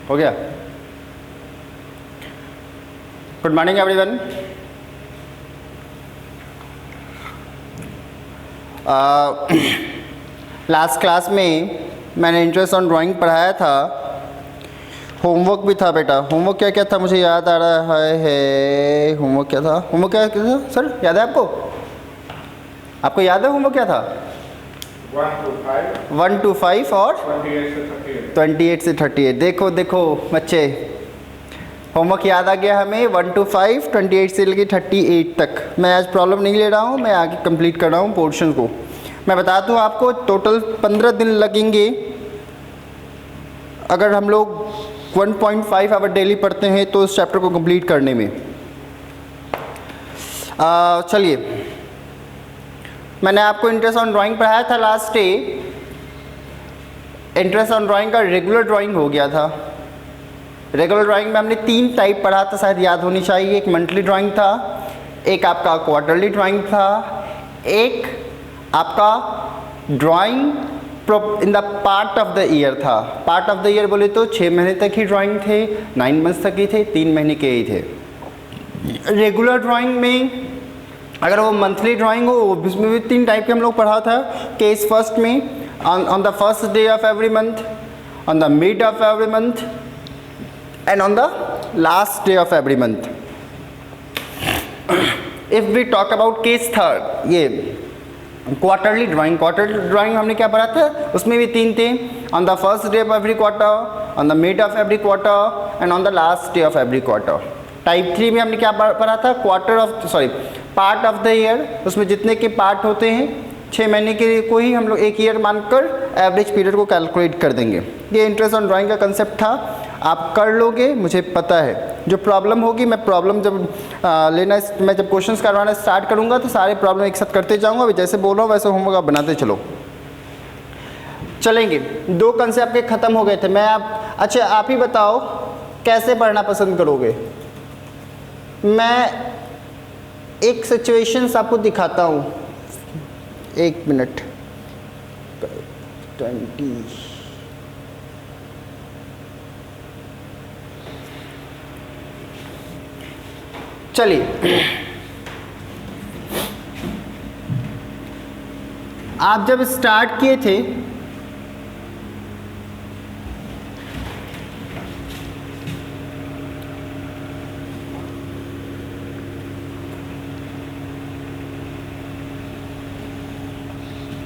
हो गया? Good morning everyone. Last class में मैंने इंटरेस्ट ऑन ड्राइंग पढ़ाया था, होमवर्क भी था बेटा। होमवर्क क्या क्या था मुझे याद आ रहा है। होमवर्क क्या था? होमवर्क क्या था सर, याद है आपको? आपको याद है होमवर्क क्या था? 1 to 5 और 28 से 38। देखो देखो बच्चे, होमवर्क याद आ गया हमें। 1 to 5, 28 से लेकर 38 तक। मैं आज प्रॉब्लम नहीं ले रहा हूँ, मैं आगे कंप्लीट कर रहा हूँ पोर्शन को। मैं बता दूँ आपको, टोटल 15 दिन लगेंगे अगर हम लोग 1.5 आवर डेली पढ़ते हैं तो इस चैप्टर को कंप्लीट करने में। चलिए, मैंने आपको इंटरेस्ट ऑन ड्राइंग पढ़ाया था last day. Interest on drawing का रेगुलर ड्राइंग हो गया था। रेगुलर ड्राइंग में हमने 3 टाइप पढ़ा था, शायद याद होनी चाहिए। एक मंथली ड्राइंग था, एक आपका क्वार्टरली ड्राइंग था, एक आपका drawing in the part of the year था। पार्ट ऑफ द ईयर बोले तो 6 महीने तक ही ड्राइंग थे, 9 मंथ्स तक ही थे, 3 महीने के ही थे। रेगुलर ड्राइंग में अगर वो मंथली ड्राइंग हो, उसमें भी 3 टाइप के हम लोग पढ़ा था। केस फर्स्ट में on the first day of every month, on the mid of every month and on the last day of every month. If we talk about case third, ये क्वार्टरली ड्राइंग। क्वार्टरली ड्राइंग हमने क्या पढ़ा था? उसमें भी 3 थे, on the first day of every quarter, on the mid of every quarter and on the last day of every quarter. Type 3 में हमने क्या पढ़ा था? Part of the year. उसमें जितने के पार्ट होते हैं, 6 महीने के को ही हम लोग एक ईयर मानकर एवरेज पीरियड को कैलकुलेट कर देंगे। ये इंटरेस्ट ऑन ड्राइंग का कंसेप्ट था, आप कर लोगे मुझे पता है। जो प्रॉब्लम होगी, मैं प्रॉब्लम जब मैं जब क्वेश्चंस करवाना स्टार्ट करूंगा तो सारे प्रॉब्लम एक साथ करते जाऊंगा। अभी जैसे बोल रहा हूँ वैसे होमवर्क आप बनाते चलो। चलेंगे, 2 कंसेप्ट के ख़त्म हो गए थे। अच्छा आप ही बताओ कैसे पढ़ना पसंद करोगे? मैं एक सिचुएशंस आपको दिखाता हूँ, 1 मिनट। 20 चलिए, आप जब स्टार्ट किए थे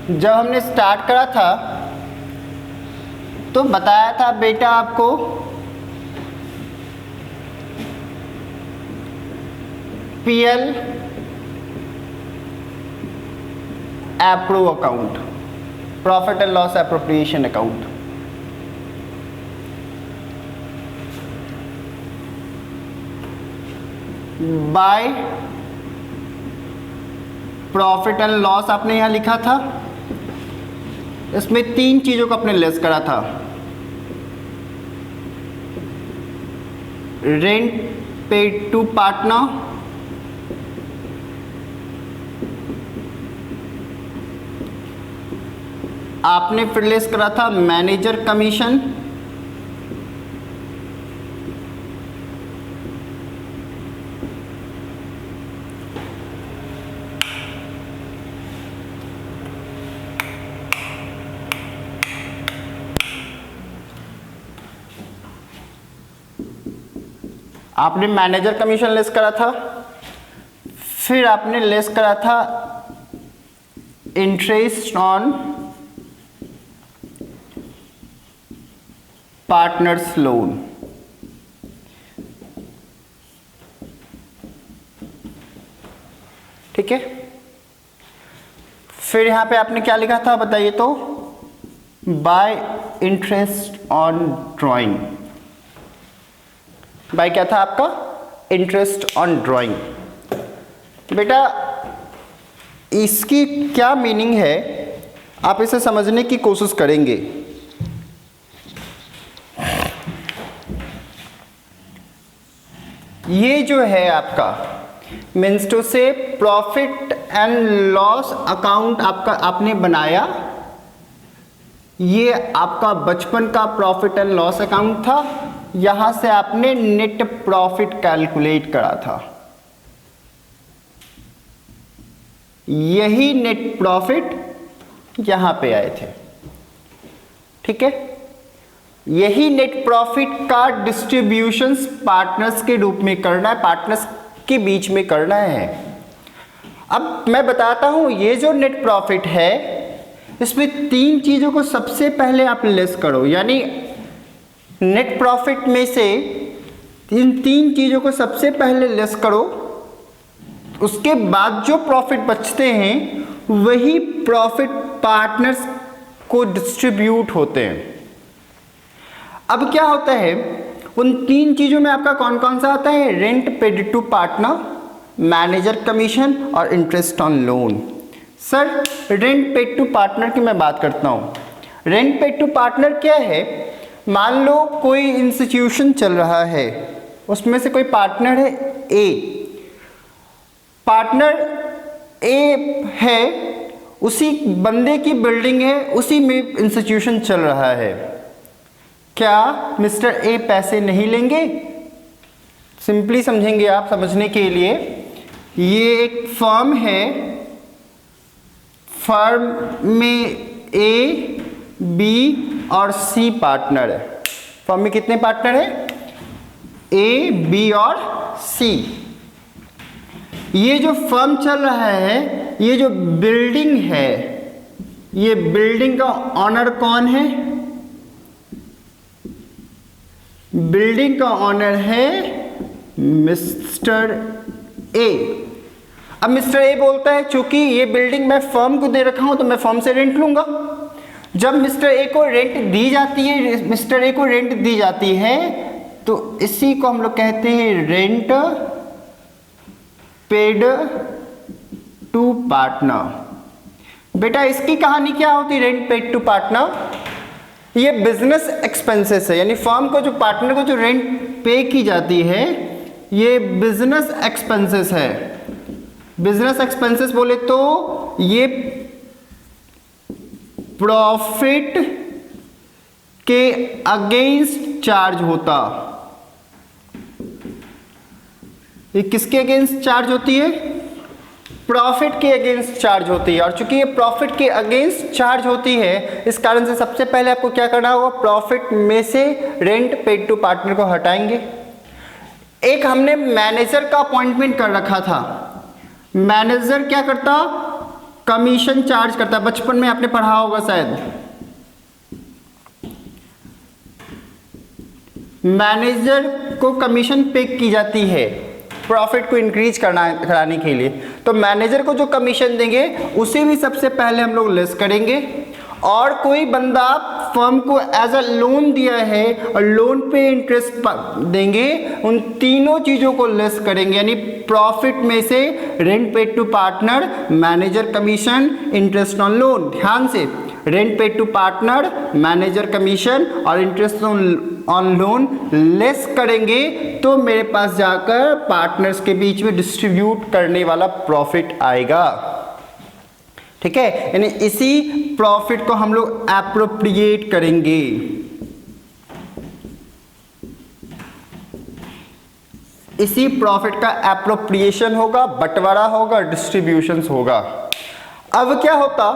जब हमने स्टार्ट करा था तो बताया था बेटा आपको PL appro account, profit and loss appropriation account. By profit and loss आपने यहां लिखा था। इसमें 3 चीजों को आपने लेस करा था। रेंट पेड टू पार्टनर, आपने फिर लेस करा था मैनेजर कमीशन, आपने मैनेजर कमीशन लेस करा था, फिर आपने लेस करा था इंटरेस्ट ऑन पार्टनर्स लोन। ठीक है, फिर यहां पे आपने क्या लिखा था बताइए तो? By interest on drawing. By क्या था आपका? Interest on drawing. बेटा इसकी क्या मीनिंग है, आप इसे समझने की कोशिश करेंगे। ये जो है आपका मीन्स टू से प्रॉफिट एंड लॉस अकाउंट आपका आपने बनाया। ये आपका बचपन का प्रॉफिट एंड लॉस अकाउंट था, यहां से आपने नेट प्रॉफिट कैलकुलेट करा था, यही नेट प्रॉफिट यहां पे आए थे। ठीक है, यही नेट प्रॉफिट का डिस्ट्रीब्यूशंस पार्टनर्स के रूप में करना है, पार्टनर्स के बीच में करना है। अब मैं बताता हूं, ये जो नेट प्रॉफिट है इसमें तीन चीजों को सबसे पहले आप लेस करो, यानी नेट प्रॉफिट में से इन तीन चीजों को सबसे पहले लेस करो, उसके बाद जो प्रॉफिट बचते हैं वही प्रॉफिट पार्टनर्स को डिस्ट्रीब्यूट होते हैं। अब क्या होता है, उन तीन चीजों में आपका कौन कौन सा आता है? Rent paid to partner, manager commission और interest on loan. Sir rent paid to partner की मैं बात करता हूं। रेंट पेड टू पार्टनर क्या है? मान लो कोई इंस्टीट्यूशन चल रहा है, उसमें से कोई पार्टनर है ए, पार्टनर ए है, उसी बंदे की बिल्डिंग है, उसी में इंस्टीट्यूशन चल रहा है, क्या मिस्टर ए पैसे नहीं लेंगे? सिंपली समझेंगे आप समझने के लिए, ये एक फर्म है, फर्म में ए, बी और सी पार्टनर है। फर्म में कितने पार्टनर है? ए, बी और सी। ये जो फर्म चल रहा है, ये जो बिल्डिंग है, ये बिल्डिंग का ऑनर कौन है? बिल्डिंग का ऑनर है मिस्टर ए। अब मिस्टर ए बोलता है चूंकि ये बिल्डिंग मैं फर्म को दे रखा हूं तो मैं फर्म से रेंट लूंगा। जब मिस्टर ए को रेंट दी जाती है, मिस्टर ए को रेंट दी जाती है तो इसी को हम लोग कहते हैं रेंट पेड टू पार्टनर। बेटा इसकी कहानी क्या होती है? रेंट पेड टू पार्टनर, ये बिजनेस एक्सपेंसेस है, यानी फर्म को जो पार्टनर को जो रेंट पे की जाती है ये बिजनेस एक्सपेंसेस है। बिजनेस एक्सपेंसेस बोले तो ये प्रॉफिट के अगेंस्ट चार्ज होता। ये किसके अगेंस्ट चार्ज होती है? प्रॉफिट के अगेंस्ट चार्ज होती है। और चूंकि ये प्रॉफिट के अगेंस्ट चार्ज होती है, इस कारण से सबसे पहले आपको क्या करना होगा? प्रॉफिट में से रेंट पेड टू पार्टनर को हटाएंगे। एक हमने मैनेजर का अपॉइंटमेंट कर रखा था। मैनेजर क्या करता? कमीशन चार्ज करता। बचपन में आपने पढ़ा होगा शायद, मैनेजर को कमीशन पे की जाती है प्रॉफिट को इंक्रीज कराने के लिए। तो मैनेजर को जो कमीशन देंगे उसे भी सबसे पहले हम लोग लेस करेंगे। और कोई बंदा फर्म को एज अ लोन दिया है और लोन पे इंटरेस्ट देंगे, उन तीनों चीज़ों को लेस करेंगे। यानी प्रॉफिट में से rent paid to partner, manager commission, interest on loan. ध्यान से, rent paid to partner, manager commission और इंटरेस्ट ऑन लोन लेस करेंगे तो मेरे पास जाकर पार्टनर्स के बीच में डिस्ट्रीब्यूट करने वाला प्रॉफिट आएगा। ठीक है, यानी इसी प्रॉफिट को हम लोग एप्रोप्रिएट करेंगे। इसी प्रॉफिट का एप्रोप्रिएशन होगा, बंटवारा होगा, डिस्ट्रीब्यूशंस होगा। अब क्या होता?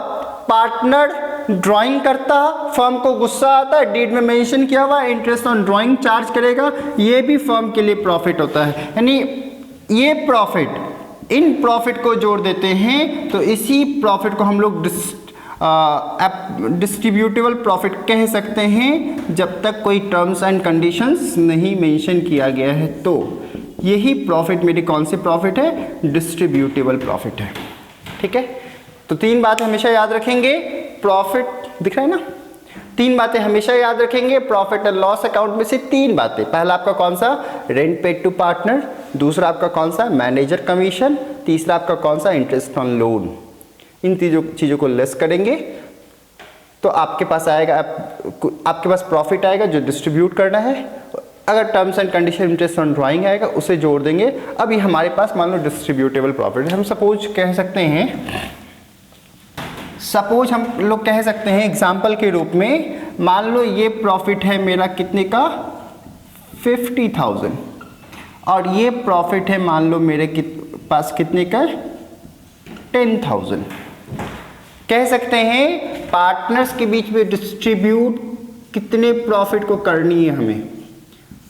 पार्टनर ड्राइंग करता, फर्म को गुस्सा आता, डीड में मेंशन किया हुआ इंटरेस्ट ऑन ड्राइंग चार्ज करेगा, ये भी फर्म के लिए प्रॉफिट होता है। यानी ये प्रॉफिट, इन प्रॉफिट को जोड़ देते हैं तो इसी प्रॉफिट को हम लोग डिस्ट्रीब्यूटेबल प्रॉफिट कह सकते हैं, जब तक कोई टर्म्स एंड कंडीशंस नहीं मेंशन किया गया है। तो यही प्रॉफिट मेरी कौन सी प्रॉफिट है? डिस्ट्रीब्यूटेबल प्रॉफिट है। ठीक है, तो तीन बातें हमेशा याद रखेंगे। प्रॉफिट दिख रहा है ना? तीन बातें हमेशा याद रखेंगे प्रॉफिट एंड लॉस अकाउंट में से। तीन बातें, पहला आपका कौन सा? रेंट पेड टू पार्टनर, दूसरा आपका कौन सा? मैनेजर कमीशन, तीसरा आपका कौन सा? Interest on loan. इन चीज़ों को लेस करेंगे तो आपके पास आएगा, आपके पास प्रॉफिट आएगा जो डिस्ट्रीब्यूट करना है। अगर terms and condition interest on drawing आएगा उसे जोड़ देंगे। अब ये हमारे पास मान लो डिस्ट्रीब्यूटेबल प्रॉफिट है। हम सपोज कह सकते हैं, सपोज हम लोग कह सकते हैं एग्जाम्पल के रूप में, मान लो ये प्रॉफिट है मेरा कितने का? 50,000 और ये प्रॉफिट है मान लो मेरे पास कितने का 10,000। कह सकते हैं पार्टनर्स के बीच में डिस्ट्रीब्यूट कितने प्रॉफिट को करनी है हमें,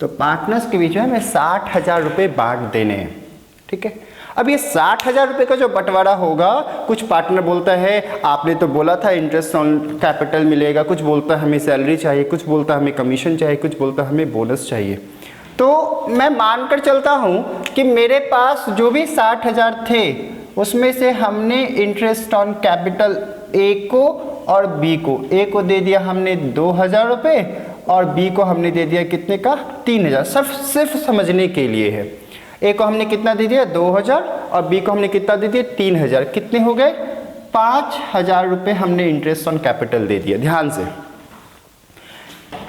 तो पार्टनर्स के बीच में हमें 60,000 रुपये बांट देने हैं। ठीक है, अब ये 60,000 रुपये का जो बंटवारा होगा, कुछ पार्टनर बोलता है आपने तो बोला था इंटरेस्ट ऑन कैपिटल मिलेगा, कुछ बोलता है हमें सैलरी चाहिए, कुछ बोलता है हमें कमीशन चाहिए, कुछ बोलता है हमें बोनस चाहिए। तो मैं मानकर चलता हूँ कि मेरे पास जो भी 60,000 थे उसमें से हमने इंटरेस्ट ऑन कैपिटल ए को और बी को, ए को दे दिया हमने 2,000 रुपये और बी को हमने दे दिया कितने का 3,000। सिर्फ समझने के लिए है। ए को हमने कितना दे दिया 2,000 और बी को हमने कितना दे दिया 3,000। कितने हो गए 5,000 रुपये हमने इंटरेस्ट ऑन कैपिटल दे दिया। ध्यान से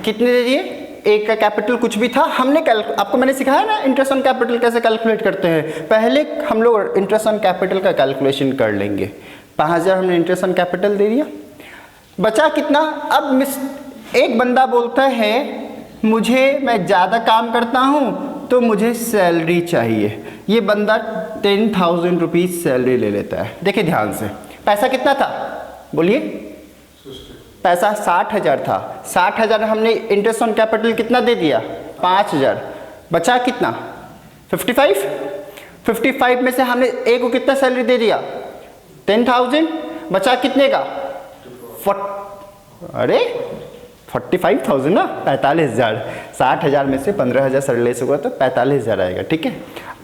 कितने दे दिए, ए का कैपिटल कुछ भी था, हमने आपको मैंने सिखाया ना इंटरेस्ट ऑन कैपिटल कैसे कैलकुलेट करते हैं। पहले हम लोग इंटरेस्ट ऑन कैपिटल का कैलकुलेशन कर लेंगे। 5,000 हमने इंटरेस्ट ऑन कैपिटल दे दिया, बचा कितना। अब एक बंदा बोलता है मैं ज़्यादा काम करता हूँ तो मुझे सैलरी चाहिए, ये बंदा 10,000 रुपीज़ सैलरी ले लेता है। देखिए ध्यान से, पैसा कितना था बोलिए, पैसा 60,000 था। 60,000 हमने इंटरेस्ट ऑन कैपिटल कितना दे दिया 5,000, बचा कितना 55 में से हमने ए को कितना सैलरी दे दिया 10,000, बचा कितने का 45,000 ना 45,000। 60,000 में से 15,000 सरलेस होगा तो 45,000 आएगा। ठीक है,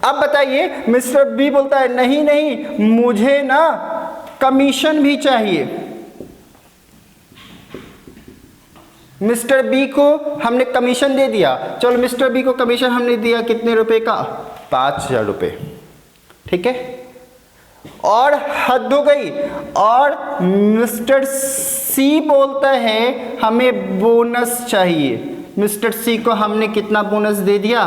अब बताइए मिस्टर बी बोलता है नहीं मुझे ना कमीशन भी चाहिए। मिस्टर बी को हमने कमीशन दे दिया, चलो मिस्टर बी को कमीशन हमने दिया कितने रुपए का 5,000 रुपये। ठीक है, और हद हो गई, और मिस्टर सी बोलता है हमें बोनस चाहिए। मिस्टर सी को हमने कितना बोनस दे दिया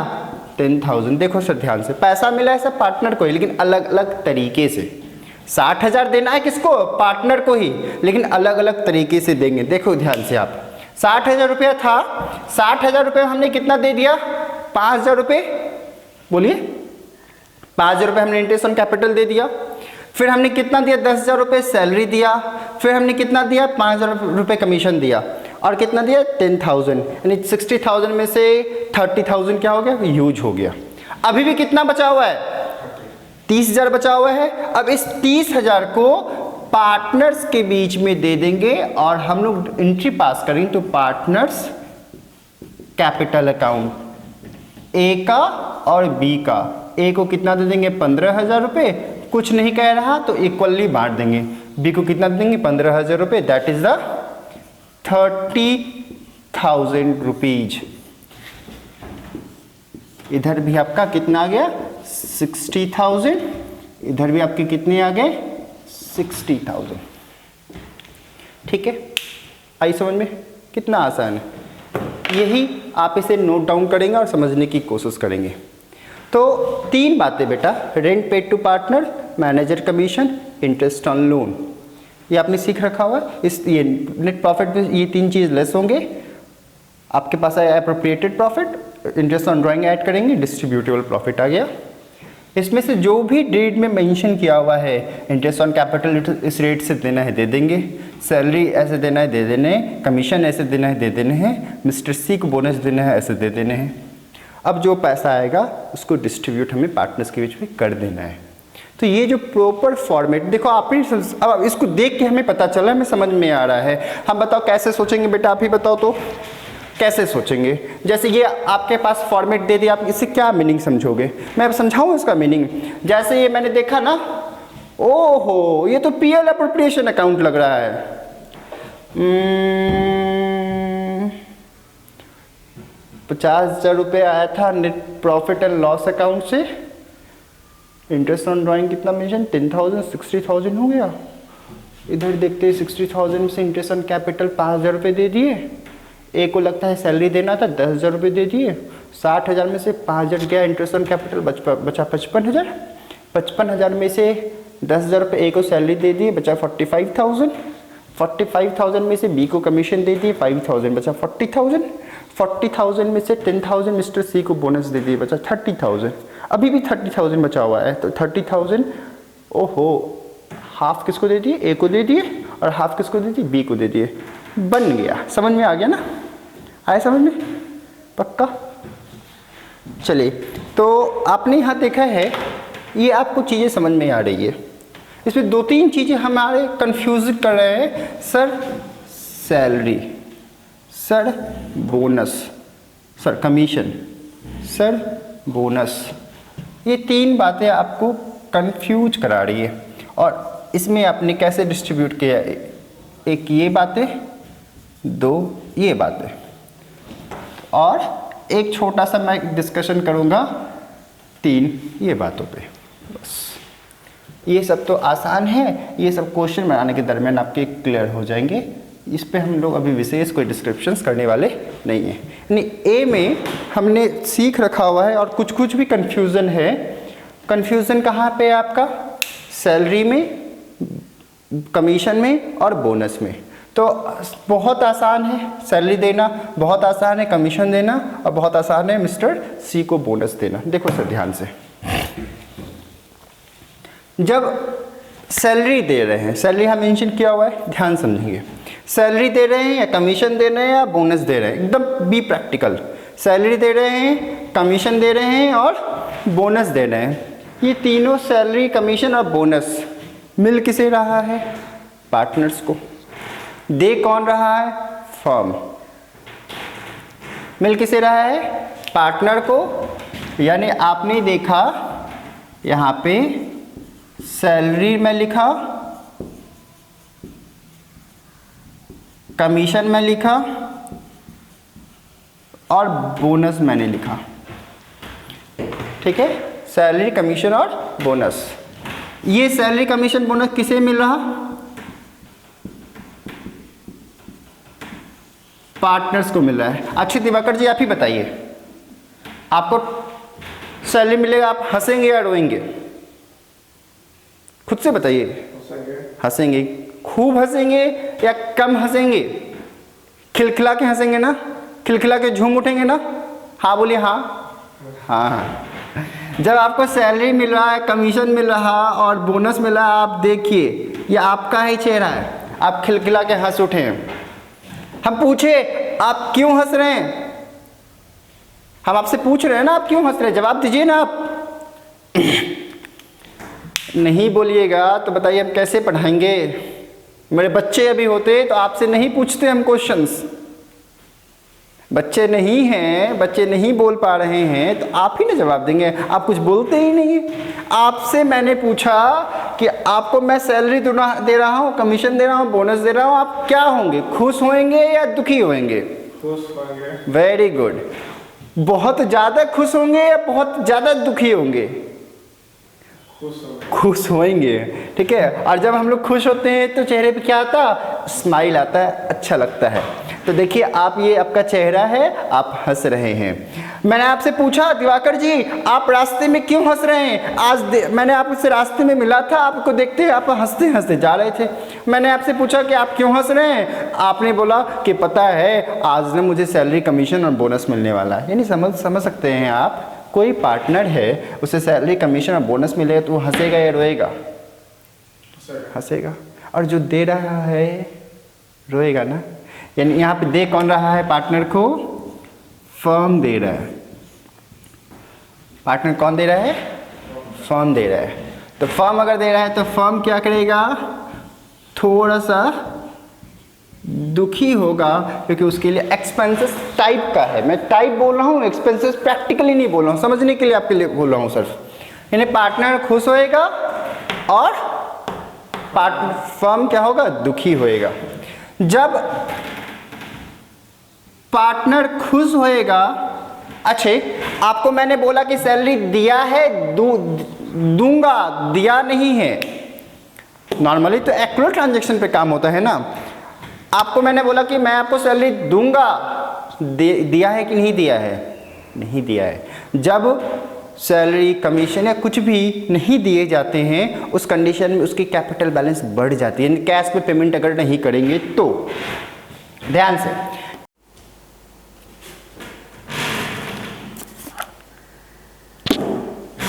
10,000। देखो सर ध्यान से, पैसा मिला है सब पार्टनर को ही, लेकिन अलग अलग तरीके से। 60,000 देना है किसको, पार्टनर को ही, लेकिन अलग अलग तरीके से देंगे। देखो ध्यान से आप, 60,000 रुपया था, 60,000 रुपये हमने कितना दे दिया 5,000 रुपये, बोलिए 5,000 रुपये हमने इंटरेस्ट ऑन कैपिटल दे दिया। फिर हमने कितना दिया 10,000 रुपये सैलरी दिया, फिर हमने कितना दिया 5,000 रुपये कमीशन दिया, और कितना दिया 10,000, यानी 60,000 में से 30,000 क्या हो गया यूज हो गया। अभी भी कितना बचा हुआ है 30,000 बचा हुआ है। अब इस 30,000 को पार्टनर्स के बीच में दे देंगे और हम लोग एंट्री पास करेंगे, तो पार्टनर्स कैपिटल अकाउंट ए का और बी का। ए को कितना दे देंगे 15,000 रुपये, कुछ नहीं कह रहा तो इक्वली बांट देंगे। बी को कितना देंगे 15,000 रुपये, दैट इज द 30,000 रुपीज। इधर भी आपका कितना आ गया 60,000, इधर भी आपके कितने आ गए 60,000। ठीक है, आई समझ में, कितना आसान है। यही आप इसे नोट डाउन करेंगे और समझने की कोशिश करेंगे। तो 3 बातें बेटा, rent paid to partner, manager commission, interest on loan, ये आपने सीख रखा हुआ है। ये नेट प्रॉफिट में ये 3 चीज़ लेस होंगे। आपके पास आया appropriated profit, interest on drawing add करेंगे, डिस्ट्रीब्यूटेबल प्रॉफिट आ गया। इसमें से जो भी डेट में मेंशन किया हुआ है, इंटरेस्ट ऑन कैपिटल इस रेट से देना है दे देंगे, सैलरी ऐसे देना है दे देने हैं, कमीशन ऐसे देना है दे देने हैं, मिस्टर सी को बोनस देना है ऐसे दे देने हैं। अब जो पैसा आएगा उसको डिस्ट्रीब्यूट हमें पार्टनर्स के बीच में कर देना है। तो ये जो प्रॉपर फॉर्मेट देखो, आप ही अब इसको देख के हमें पता चला, हमें समझ में आ रहा है। हम बताओ कैसे सोचेंगे बेटा, आप ही बताओ तो कैसे सोचेंगे। जैसे ये आपके पास फॉर्मेट दे दिया, आप इससे क्या मीनिंग समझोगे, मैं अब समझाऊँ इसका मीनिंग। जैसे ये मैंने देखा ना, ओहो ये तो पीएल अप्रोप्रिएशन अकाउंट लग रहा है। 50,000 रुपये आया था net profit and loss account से, इंटरेस्ट ऑन ड्राइंग कितना मेंशन 10,000, 60,000 हो गया। इधर देखते हैं 60,000 से इंटरेस्ट ऑन कैपिटल 5,000 रुपये दे दिए, ए को लगता है सैलरी देना था 10,000 रुपये दे दिए, 60,000 में से 5,000 गया इंटरेस्ट ऑन कैपिटल, बचा 55,000। 55,000 में से 10,000 रुपये ए को सैलरी दे दिए, बचा 45,000। 45,000 में से बी को कमीशन दे दिए 5,000, बचा 40,000। 40,000 में से 10,000 मिस्टर सी को बोनस दे दिए, बचा 30,000। अभी भी 30,000 बचा हुआ है, तो 30,000 ओहो हाफ किसको दे दिए, ए को दे दिए, और हाफ किसको दे दिए, बी को दे दिए। बन गया, समझ में आ गया ना, आया समझ में, पक्का। चलिए, तो आपने यहाँ देखा है, ये आपको चीज़ें समझ में आ रही है। इसमें 2-3 चीज़ें हमारे कंफ्यूज कर रहे हैं, sir salary, sir bonus, sir commission, sir bonus, ये 3 बातें आपको कंफ्यूज करा रही है। और इसमें आपने कैसे डिस्ट्रीब्यूट किया, एक ये बातें, 2 ये बातें, और एक छोटा सा मैं डिस्कशन करूँगा 3 ये बातों पे। बस ये सब तो आसान है, ये सब क्वेश्चन बनाने के दरमियान आपके क्लियर हो जाएंगे। इस पे हम लोग अभी विशेष कोई डिस्क्रिप्शंस करने वाले नहीं हैं। यानी ए में हमने सीख रखा हुआ है, और कुछ कुछ भी कन्फ्यूज़न है। कन्फ्यूज़न कहाँ पे है आपका, सैलरी में, कमीशन में और बोनस में। तो बहुत आसान है सैलरी देना, बहुत आसान है कमीशन देना, और बहुत आसान है मिस्टर सी को बोनस देना। देखो सर ध्यान से, जब सैलरी दे रहे हैं, सैलरी हम मेंशन किया हुआ है, ध्यान समझिए, सैलरी दे रहे हैं या कमीशन दे रहे हैं या बोनस दे रहे हैं, एकदम बी प्रैक्टिकल। सैलरी दे रहे हैं, कमीशन दे रहे हैं और बोनस दे रहे हैं। ये तीनों सैलरी, कमीशन और बोनस मिल किसे रहा है, पार्टनर्स को। दे कौन रहा है, फर्म। मिल किसे रहा है, पार्टनर को। यानी आपने देखा यहाँ पे सैलरी में लिखा, कमीशन में लिखा और बोनस मैंने लिखा, ठीक है। सैलरी, कमीशन और बोनस, ये सैलरी, कमीशन, बोनस किसे मिल रहा, पार्टनर्स को मिल रहा है। अच्छे दिवाकर जी आप ही बताइए, आपको सैलरी मिलेगा, आप हंसेंगे या रोएंगे, खुद से बताइए। हंसेंगे, खूब हंसेंगे या कम हंसेंगे, खिलखिला के हंसेंगे ना, खिलखिला के झूम उठेंगे ना, हाँ बोलिए, हाँ हाँ। जब आपको सैलरी मिल रहा है, कमीशन मिल रहा और बोनस मिल रहा है, आप देखिए ये आपका ही चेहरा है, आप खिलखिला के हंस उठे। हम पूछे आप क्यों हंस रहे हैं, हम आपसे पूछ रहे हैं ना आप क्यों हंस रहे हैं, जवाब दीजिए ना आप। नहीं बोलिएगा तो बताइए हम कैसे पढ़ाएंगे। मेरे बच्चे अभी होते तो आपसे नहीं पूछते हम क्वेश्चंस। बच्चे नहीं हैं, बच्चे नहीं बोल पा रहे हैं तो आप ही ना जवाब देंगे, आप कुछ बोलते ही नहीं है। आपसे मैंने पूछा कि आपको मैं सैलरी दे रहा हूँ, कमीशन दे रहा हूँ, बोनस दे रहा हूँ, आप क्या होंगे, खुश होंगे या दुखी होंगे? खुश होंगे। Very good. बहुत ज़्यादा खुश होंगे या बहुत ज़्यादा दुखी होंगे? खुश होंगे, ठीक है। और जब हम लोग खुश होते हैं तो चेहरे पे क्या आता, स्माइल आता है, अच्छा लगता है। तो देखिए आप, ये आपका चेहरा है, आप हंस रहे हैं। मैंने आपसे पूछा दिवाकर जी आप रास्ते में क्यों हंस रहे हैं, आज मैंने आपसे रास्ते में मिला था, आपको देखते आप हंसते हंसते जा रहे थे। मैंने आपसे पूछा कि आप क्यों हंस रहे हैं, आपने बोला कि पता है आज ना मुझे सैलरी, कमीशन और बोनस मिलने वाला है। यानी समझ सकते हैं आप, कोई पार्टनर है उसे सैलरी, कमीशन और बोनस मिले तो वो हंसेगा या रोएगा? हंसेगा। और जो दे रहा है रोएगा ना। यानी यहाँ पे दे कौन रहा है पार्टनर को, फर्म दे रहा है। पार्टनर कौन दे रहा है, फर्म दे रहा है। तो फर्म अगर दे रहा है तो फर्म क्या करेगा, थोड़ा सा दुखी होगा, क्योंकि उसके लिए एक्सपेंसेस टाइप का है। मैं टाइप बोल रहा हूँ, एक्सपेंसेस प्रैक्टिकली नहीं बोल रहा हूँ, समझने के लिए आपके लिए बोल रहा हूँ सिर्फ। यानी पार्टनर खुश होएगा और फर्म क्या होगा, दुखी होएगा। जब पार्टनर खुश होएगा, अच्छे आपको मैंने बोला कि सैलरी दिया है, दूंगा, दिया नहीं है। नॉर्मली तो एक्चुअल ट्रांजैक्शन पे काम होता है ना। आपको मैंने बोला कि मैं आपको सैलरी दूंगा, दिया है कि नहीं दिया है, नहीं दिया है। जब सैलरी, कमीशन या कुछ भी नहीं दिए जाते हैं, उस कंडीशन में उसकी कैपिटल बैलेंस बढ़ जाती है। कैश में पेमेंट अगर नहीं करेंगे तो। ध्यान से,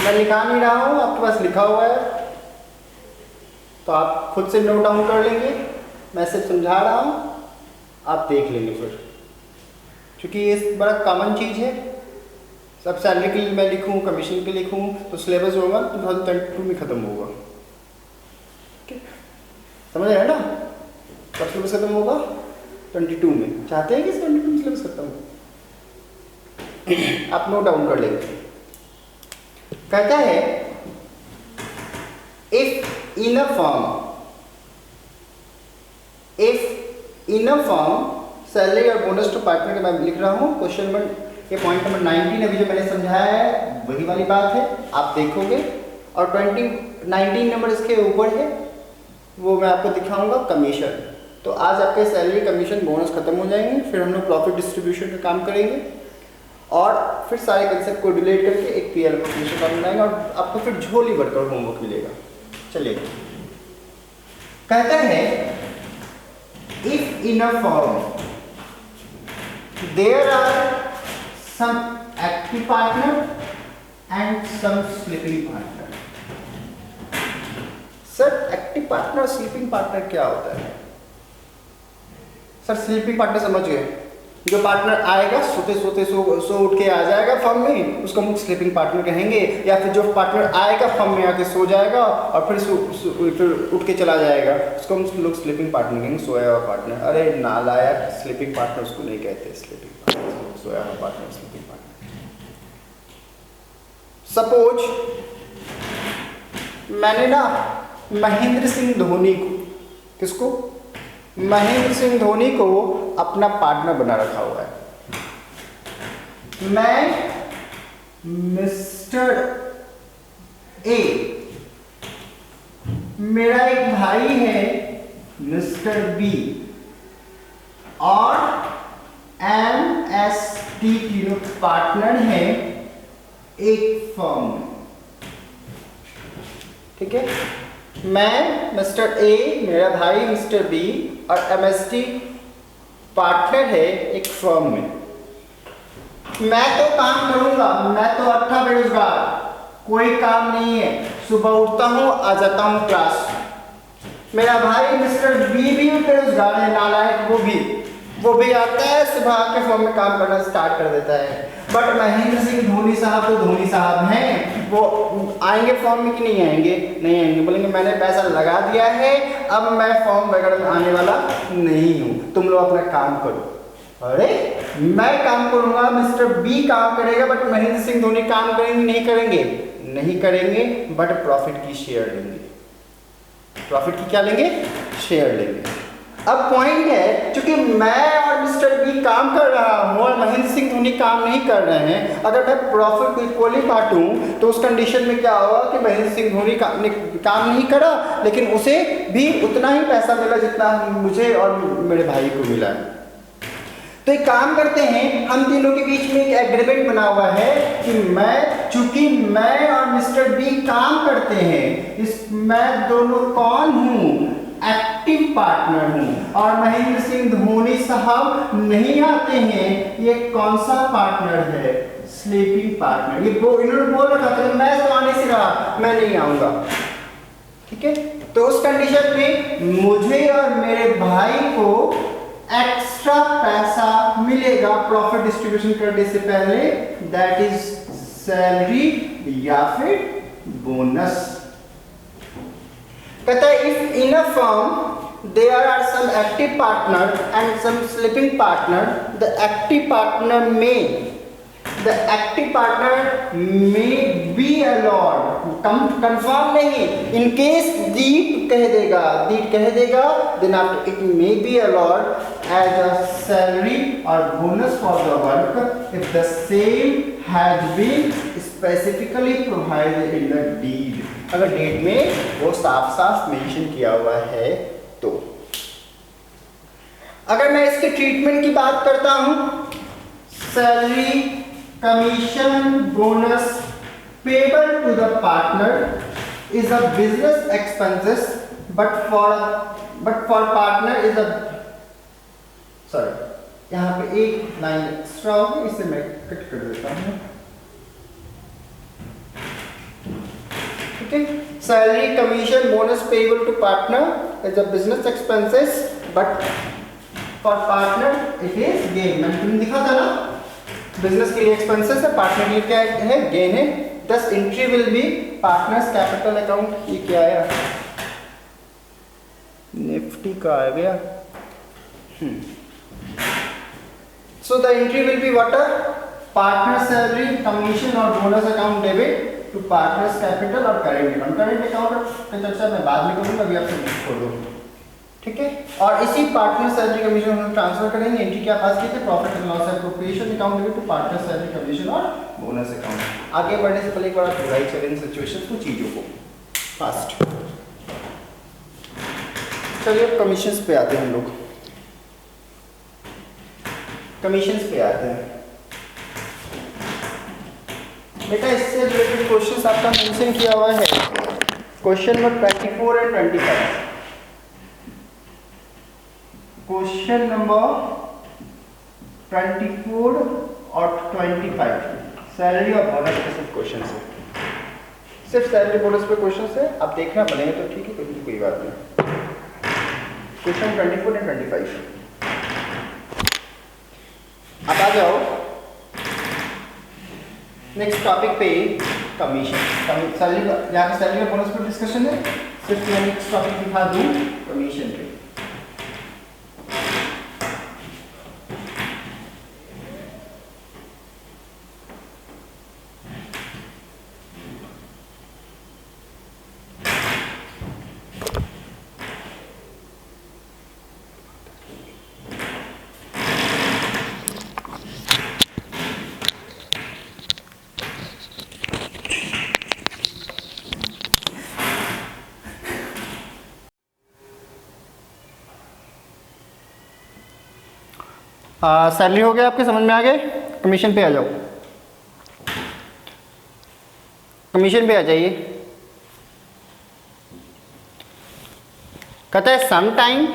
मैं लिखा नहीं रहा हूँ, आपके पास लिखा हुआ है तो आप खुद से नोट डाउन कर लेंगे। मैं सिर्फ समझा रहा हूँ, आप देख लेंगे फिर, क्योंकि ये बड़ा कॉमन चीज़ है। सब सैलरी के लिए मैं लिखूँ, कमीशन के लिए लिखूँ तो सिलेबस होगा 2022 में ख़त्म होगा। ठीक, समझ रहे हैं ना? कब सिलेबस ख़त्म होगा? 22 में। चाहते हैं कि 22 में सिलेबस ख़त्म हो? आप नोट डाउन कर लेंगे। कहता है if in a firm salary और बोनस टू पार्टनर, मैं लिख रहा हूँ क्वेश्चन नंबर, ये पॉइंट नंबर 19 अभी जो मैंने समझाया है वही वाली बात है, आप देखोगे। और 19 नंबर इसके ऊपर है, वो मैं आपको दिखाऊंगा कमीशन। तो आज आपके सैलरी, कमीशन, बोनस खत्म हो जाएंगे, फिर हम लोग प्रॉफिट डिस्ट्रीब्यूशन का काम करेंगे और फिर सारे कंसेप्ट को डिलीट करके एक पीएल एप्लीकेशन का बनाएंगे और आपको फिर झोली भरकर होमवर्क मिलेगा। चलिए, कहता है if in a firm there are some active partner and some sleeping partner. Sir active partner और स्लीपिंग पार्टनर क्या होता है? सर स्लीपिंग पार्टनर समझ गए, जो पार्टनर आएगा सोते सोते सो उठ के आ जाएगा फर्म में, उसको हम लोग स्लीपिंग पार्टनर कहेंगे। या फिर जो पार्टनर आएगा फर्म में आके सो जाएगा और फिर उठ के चला जाएगा, उसको हम लोग स्लीपिंग पार्टनर कहेंगे, सोया हुआ पार्टनर। अरे नालायक, स्लीपिंग पार्टनर उसको नहीं कहते, स्लीपिंग पार्टनर, सोया हुआ पार्टनर स्लीपिंग पार्टनर। सपोज मैंने ना महेंद्र सिंह धोनी को, किसको? महेंद्र सिंह धोनी को अपना पार्टनर बना रखा हुआ है। मैं मिस्टर ए, मेरा एक भाई है मिस्टर बी और MST तीनों पार्टनर हैं एक फर्म में। ठीक है, मैं मिस्टर ए, मेरा भाई मिस्टर बी और MST पार्टनर है एक फर्म में। मैं तो काम करूंगा, मैं तो अट्ठा बेरोजगार, कोई काम नहीं है, सुबह उठता हूं आ जाता हूं क्लास। मेरा भाई मिस्टर बी भी बेरोजगार है, नालायक, वो भी आता है, सुबह आके फर्म में काम करना स्टार्ट कर देता है। बट महेंद्र सिंह धोनी साहब तो धोनी साहब हैं, वो आएंगे फॉर्म में कि नहीं आएंगे? नहीं आएंगे, बोलेंगे मैंने पैसा लगा दिया है, अब मैं फॉर्म वगैरह में आने वाला नहीं हूँ, तुम लोग अपना काम करो। अरे मैं काम करूंगा, मिस्टर बी काम करेगा, बट महेंद्र सिंह धोनी काम करेंगे नहीं करेंगे? नहीं करेंगे, बट प्रॉफिट की शेयर लेंगे। प्रॉफिट की क्या लेंगे? शेयर लेंगे। अब पॉइंट है, क्योंकि मैं और मिस्टर बी काम कर रहा हूँ और महेंद्र सिंह धोनी काम नहीं कर रहे हैं, अगर मैं प्रॉफिट को इक्वली बांटूं तो उस कंडीशन में क्या होगा कि महेंद्र सिंह धोनी काम नहीं करा, लेकिन उसे भी उतना ही पैसा मिला जितना मुझे और मेरे भाई को मिला है। तो एक काम करते हैं, हम तीनों के बीच में एक एग्रीमेंट बना हुआ है कि चूंकि मैं और मिस्टर बी काम करते हैं, मैं दोनों कौन हूँ? एक्टिव पार्टनर हूं और महेंद्र सिंह धोनी साहब नहीं आते हैं। ये कौन सा पार्टनर है? Sleeping partner. ये इन्होंने बोल रखा था, मैं तो आने से रहा, मैं नहीं आऊंगा। ठीक है, तो उस कंडीशन में मुझे और मेरे भाई को एक्स्ट्रा पैसा मिलेगा प्रॉफिट डिस्ट्रीब्यूशन करने से पहले, दैट इज सैलरी या फिर बोनस। कहता है if in a firm there are some active partner and some sleeping partner, the active partner में बी अलॉट, कंफर्म नहीं, इन केस दीप कह देगा then after it may be allot as a salary और bonus for the work if the same has been specifically provided in the deed. अगर deed में वो साफ mention किया हुआ है तो। अगर मैं इसके ट्रीटमेंट की बात करता हूं, salary, commission, bonus payable to the partner is a business expenses, but for partner is a, sorry यहां पे एक लाइन एक्स्ट्रा होगी, इसे मैं कट कर देता हूं। ठीक है। Salary, commission, bonus payable to partner is a business expenses but for partner it is gain. मैंने तुम्हें दिखा था ना, बिजनेस के लिए एक्सपेंसेस है, पार्टनर के लिए क्या है, गेन है। दस entry will be partners capital account. ये क्या आया, निफ्टी का आ गया। So the entry will be what, partner salary, commission और bonus account debit to partners capital और करेंट अकाउंट। करेंट अकाउंट की चर्चा मैं बाद में करूंगा, अभी आपसे छोड़ दो, ठीक है। और इसी पार्टनर सैलरी कमीशन हम ट्रांसफर करेंगे। एंट्री क्या पास की थी, profit and loss appropriation account debit to partner salary commission और बोनस अकाउंट। आगे बढ़ने से पहले एक बार रिवाइज करें इन सिचुएशंस को, चीजों को फास्ट। चलिए अब कमीशंस पे आते हैं हम लोग। कमीशंस पे आते हैं बेटा। इससे रिलेटेड क्वेश्चंस आपका मेंशन किया हुआ है, question number 24 and 25। Question number 24 और 25 सैलरी और बोनस के सिर्फ क्वेश्चन है, सिर्फ सैलरी बोनस पे क्वेश्चन है। आप देखना बनेंगे तो ठीक है, कोई बात नहीं। Question 24 and 25। अब आ जाओ नेक्स्ट टॉपिक पे, कमीशन। सैलरी, यहाँ पे सैलरी और बोनस पे डिस्कशन है, सिर्फ मैं नेक्स्ट टॉपिक दिखा दूँ कमीशन पे। सैलरी हो गया, आपके समझ में आ गए। कमीशन पे आ जाओ, कमीशन पे आ जाइए। कहता है सम टाइम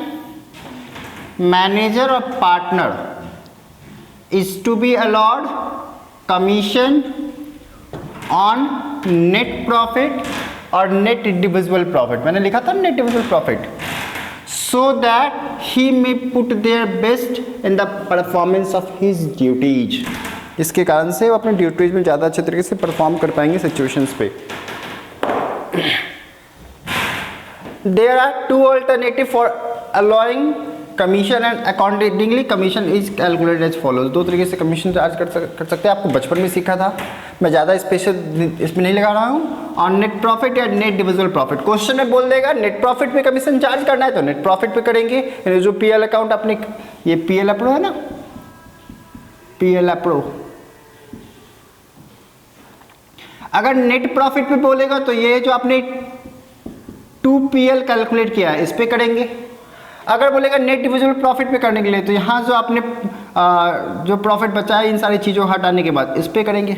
मैनेजर और partner is to be allowed commission on net profit और नेट इंडिविजुअल प्रॉफिट। मैंने लिखा था net individual profit, so that he may put their best in the performance of his duties। इसके कारण से वो अपने ड्यूटीज में ज़्यादा अच्छे तरीके से परफॉर्म कर पाएंगे सिचुएशंस पे। There are two alternatives for allowing commission and accordingly commission is calculated as follows। दो तरीके से कमीशन चार्ज कर सकते हैं, आपको बचपन में सीखा था, मैं ज़्यादा स्पेशल इसमें नहीं लगा रहा हूँ। ऑन नेट प्रॉफिट या नेट डिविजिबल प्रॉफिट, क्वेश्चन में बोल देगा नेट प्रॉफिट पे कमीशन चार्ज करना है तो नेट प्रॉफिट पे करेंगे। यानी जो पीएल अकाउंट अपने, ये पीएल अप्रो है ना, पीएल अप्रो, अगर नेट प्रॉफिट पे बोलेगा तो ये जो आपने 2PL कैलकुलेट किया है इस पे करेंगे। अगर बोलेगा नेट डिविजिबल प्रॉफिट पे करने के लिए तो यहाँ जो आपने जो प्रॉफिट बचा है इन सारी चीज़ों हटाने के बाद इस पे करेंगे।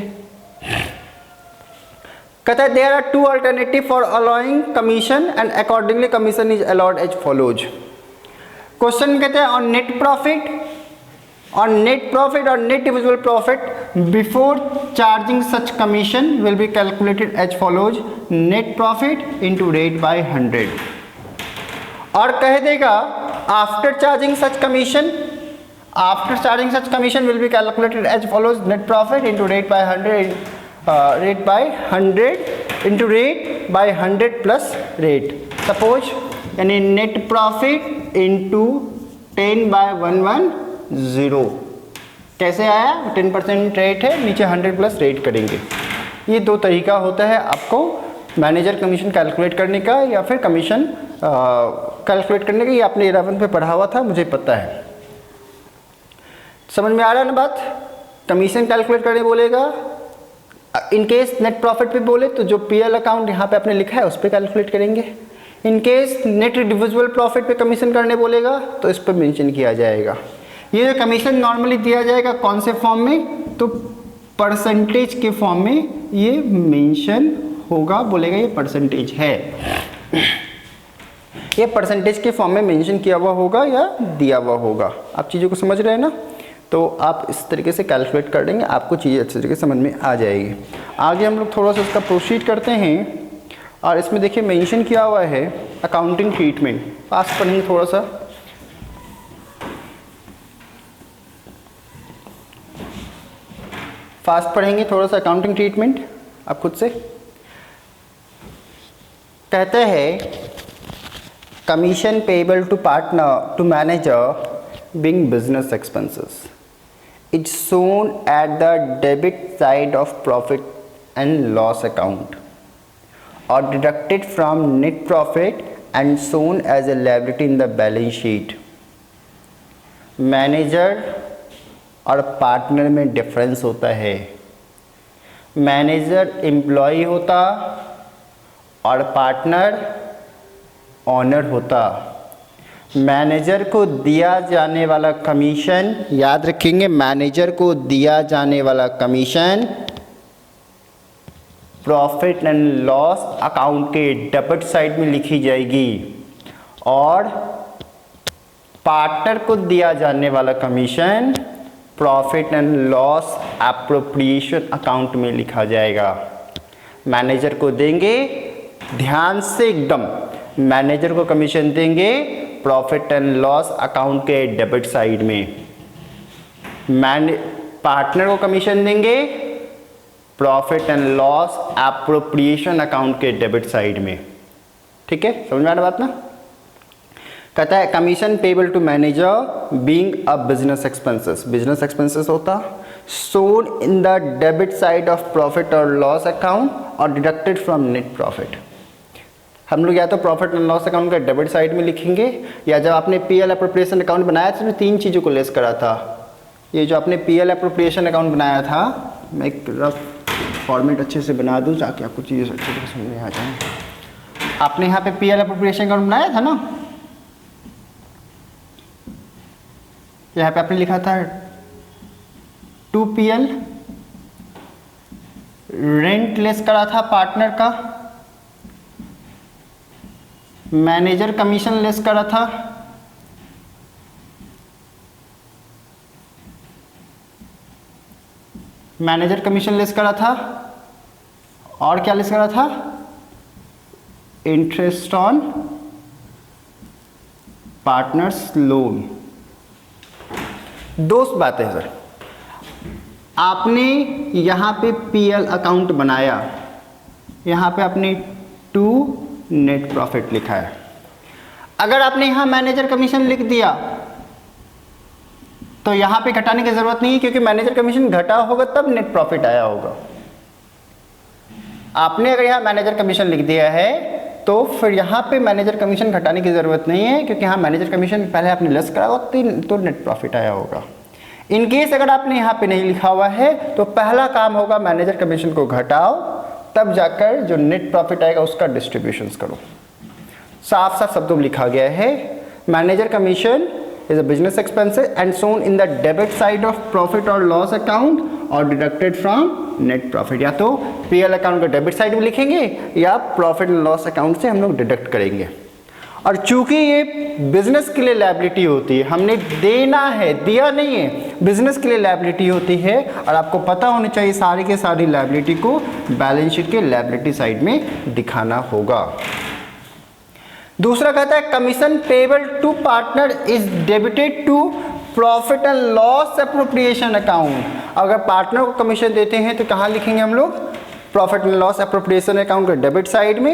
कहता है there are two alternative for allowing commission and accordingly commission is allowed as follows. Question कहते हैं on net profit or net profit or net divisible profit before charging such commission will be calculated as follows: net profit into rate by 100। और कह देगा after charging such commission will be calculated as follows: net profit into rate by 100 rate by 100 into rate by 100 plus rate। suppose यानी net profit into 10 by 110। कैसे आया, 10% rate है, नीचे 100 plus rate करेंगे। ये दो तरीका होता है आपको मैनेजर कमीशन कैलकुलेट करने का या फिर कमीशन कैलकुलेट करने का। ये आपने 11 पे पढ़ा हुआ था, मुझे पता है। समझ में आ रहा है ना बात। कमीशन कैलकुलेट करने बोलेगा, इन केस नेट प्रॉफिट पे बोले तो जो पीएल अकाउंट यहाँ पे आपने लिखा है उस पर कैलकुलेट करेंगे। In case net divisible profit पे कमीशन करने बोलेगा तो इस पर मेंशन किया जाएगा। ये जो कमीशन नॉर्मली दिया जाएगा कौन से फॉर्म में, तो परसेंटेज के फॉर्म में ये मेंशन होगा। बोलेगा ये परसेंटेज है, ये परसेंटेज के फॉर्म में मेंशन किया हुआ होगा या दिया हुआ होगा। आप चीज़ों को समझ रहे हैं ना, तो आप इस तरीके से कैलकुलेट कर देंगे, आपको चीज़ें अच्छे तरीके से समझ में आ जाएगी। आगे हम लोग थोड़ा सा इसका प्रोसीड करते हैं और इसमें देखिए मेंशन किया हुआ है अकाउंटिंग ट्रीटमेंट। पास पढ़ेंगे थोड़ा सा, फास्ट पढ़ेंगे थोड़ा सा अकाउंटिंग ट्रीटमेंट आप खुद से। कहते हैं commission payable to partner to manager being business expenses is shown at the debit side of profit and loss account और deducted from net profit and shown as a liability in the balance sheet. Manager और partner में difference होता है। Manager employ होता और partner honour होता। Manager को दिया जाने वाला कमीशन, याद रखेंगे, मैनेजर को दिया जाने वाला commission profit and loss account के डेबिट साइड में लिखी जाएगी और पार्टनर को दिया जाने वाला commission profit and loss appropriation account में लिखा जाएगा। मैनेजर को देंगे, ध्यान से एकदम, मैनेजर को कमीशन देंगे प्रॉफिट एंड लॉस अकाउंट के डेबिट साइड में, पार्टनर को कमीशन देंगे profit and loss appropriation account के डेबिट साइड में। ठीक है, समझ में आ रहा बात ना। कहता है commission payable to manager being a business expenses, business expenses होता shown in the debit side of profit और लॉस अकाउंट और डिडक्टेड फ्रॉम नेट प्रॉफिट। हम लोग या तो प्रॉफिट एंड लॉस अकाउंट का डेबिट साइड में लिखेंगे, या जब आपने पीएल एप्रोप्रिएशन अकाउंट बनाया था तो तीन चीज़ों को लेस करा था। ये जो आपने पीएल एप्रोप्रिएशन अकाउंट बनाया था, मैं एक रफ फॉर्मेट अच्छे से बना दूँ ताकि आपको चीज़ें अच्छे से समझ में आ जाए। आपने यहाँ पे पीएल एप्रोप्रिएशन अकाउंट बनाया था ना, यहाँ पे आपने लिखा था 2PL, रेंट लेस करा था पार्टनर का, मैनेजर कमीशन लेस करा था, मैनेजर कमीशन लेस करा था, और क्या लेस करा था, इंटरेस्ट ऑन पार्टनर्स लोन। दोस्त बात है सर, आपने यहाँ पे पीएल अकाउंट बनाया, यहाँ पे आपने 2 नेट प्रॉफिट लिखा है। अगर आपने यहाँ मैनेजर कमीशन लिख दिया तो यहाँ पे घटाने की जरूरत नहीं है, क्योंकि मैनेजर कमीशन घटा होगा तब नेट प्रॉफिट आया होगा। आपने अगर यहाँ मैनेजर कमीशन लिख दिया है तो फिर यहाँ पे मैनेजर कमीशन घटाने की ज़रूरत नहीं है, क्योंकि यहाँ मैनेजर कमीशन पहले आपने लेस करा होगा तो नेट प्रॉफिट आया होगा। इन केस अगर आपने यहाँ पे नहीं लिखा हुआ है तो पहला काम होगा मैनेजर कमीशन को घटाओ, तब जाकर जो नेट प्रॉफिट आएगा उसका डिस्ट्रीब्यूशंस करो। साफ साफ शब्दों में लिखा गया है manager commission is a business expenses and shown in the debit side of profit और लॉस अकाउंट और डिडक्टेड फ्रॉम नेट प्रॉफिट। या तो पीएल अकाउंट का डेबिट साइड में लिखेंगे या प्रॉफिट एंड लॉस अकाउंट से हम लोग डिडक्ट करेंगे। और चूंकि ये बिजनेस के लिए लायबिलिटी होती है, हमने देना है, दिया नहीं है, बिजनेस के लिए लायबिलिटी होती है, और आपको पता होनी चाहिए सारी के सारी लायबिलिटी को बैलेंस शीट के लायबिलिटी साइड में दिखाना होगा। दूसरा कहता है commission payable to partner is debited to profit and loss appropriation account. अगर पार्टनर को कमीशन देते हैं तो कहाँ लिखेंगे हम लोग, profit and loss appropriation account के डेबिट साइड में,